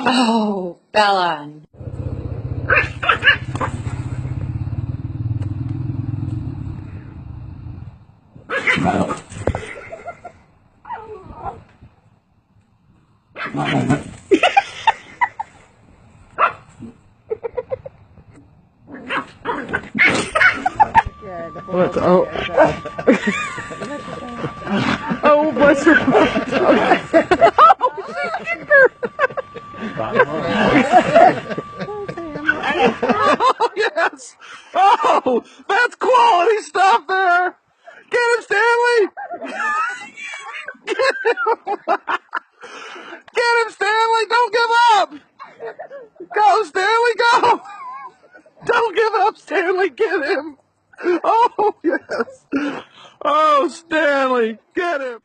Oh, Bella. What? Oh. Oh, bless her. Okay. Oh, yes. Oh, that's quality stuff there. Get him, Stanley. Get him, Stanley. Don't give up. Go, Stanley, go. Don't give up, Stanley. Get him. Oh, yes. Oh, Stanley, get him.